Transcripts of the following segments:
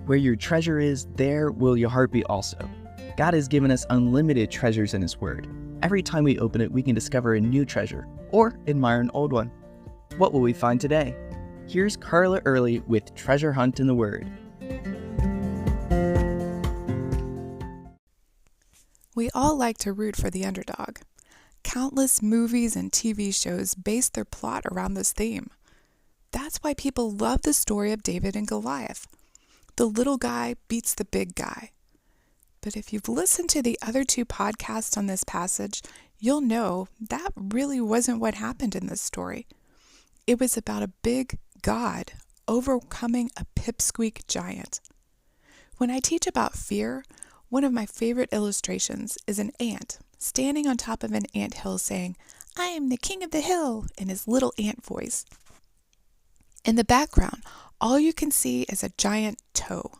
Where your treasure is, there will your heart be also. God has given us unlimited treasures in His Word. Every time we open it, we can discover a new treasure or admire an old one. What will we find today? Here's Carla Early with Treasure Hunt in the Word. We all like to root for the underdog. Countless movies and TV shows base their plot around this theme. That's why people love the story of David and Goliath. The little guy beats the big guy. But if you've listened to the other two podcasts on this passage, you'll know that really wasn't what happened in this story. It was about a big God overcoming a pipsqueak giant. When I teach about fear, one of my favorite illustrations is an ant standing on top of an anthill saying, "I am the king of the hill," in his little ant voice. In the background, all you can see is a giant toe.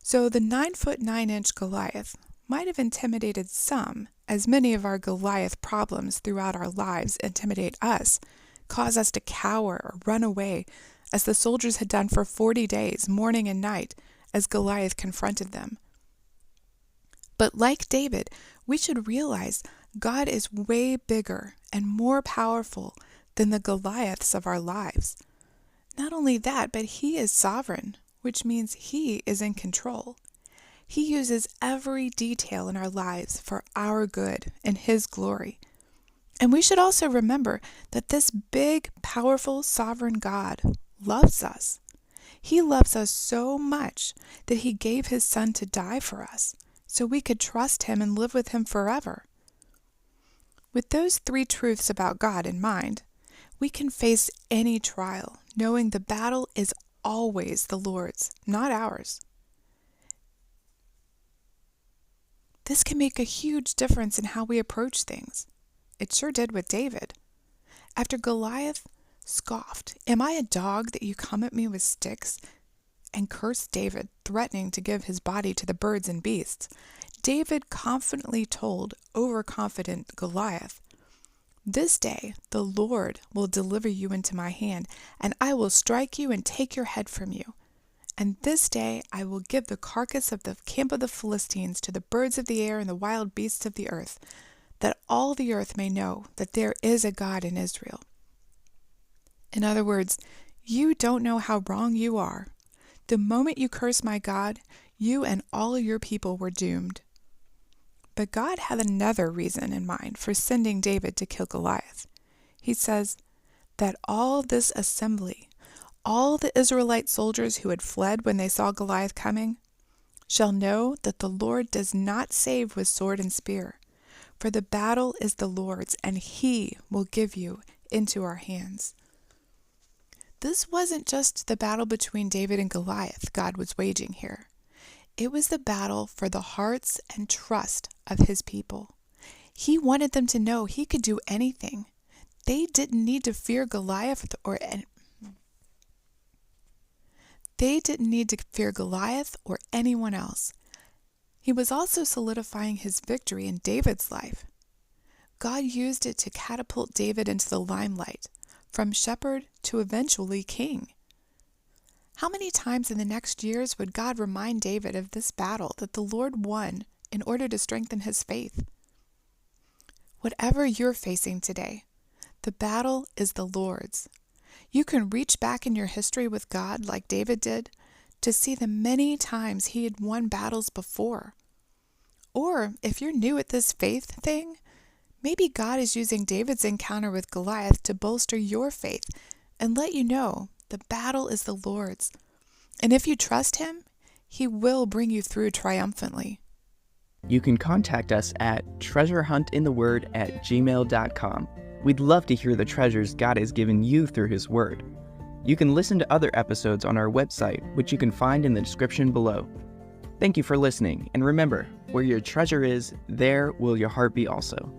So the 9-foot 9-inch Goliath might have intimidated some, as many of our Goliath problems throughout our lives intimidate us, cause us to cower or run away, as the soldiers had done for 40 days, morning and night, as Goliath confronted them. But like David, we should realize God is way bigger and more powerful than the Goliaths of our lives. Not only that, but He is sovereign, which means He is in control. He uses every detail in our lives for our good and His glory. And we should also remember that this big, powerful, sovereign God loves us. He loves us so much that He gave His Son to die for us, so we could trust Him and live with Him forever. With those three truths about God in mind, we can face any trial, knowing the battle is always the Lord's, not ours. This can make a huge difference in how we approach things. It sure did with David. After Goliath scoffed, "Am I a dog that you come at me with sticks?" and cursed David, threatening to give his body to the birds and beasts, David confidently told overconfident Goliath, "This day the Lord will deliver you into my hand, and I will strike you and take your head from you. And this day I will give the carcass of the camp of the Philistines to the birds of the air and the wild beasts of the earth, that all the earth may know that there is a God in Israel." In other words, you don't know how wrong you are. The moment you curse my God, you and all your people were doomed. But God had another reason in mind for sending David to kill Goliath. He says that all this assembly, all the Israelite soldiers who had fled when they saw Goliath coming, shall know that the Lord does not save with sword and spear, for the battle is the Lord's, and He will give you into our hands. This wasn't just the battle between David and Goliath God was waging here. It was the battle for the hearts and trust of His people. He wanted them to know He could do anything. They didn't need to fear Goliath or anyone else. He was also solidifying His victory in David's life. God used it to catapult David into the limelight, from shepherd to eventually king. How many times in the next years would God remind David of this battle that the Lord won in order to strengthen his faith? Whatever you're facing today, the battle is the Lord's. You can reach back in your history with God like David did to see the many times he had won battles before. Or if you're new at this faith thing, maybe God is using David's encounter with Goliath to bolster your faith and let you know the battle is the Lord's. And if you trust Him, He will bring you through triumphantly. You can contact us at treasurehuntintheword@gmail.com. We'd love to hear the treasures God has given you through His Word. You can listen to other episodes on our website, which you can find in the description below. Thank you for listening, and remember, where your treasure is, there will your heart be also.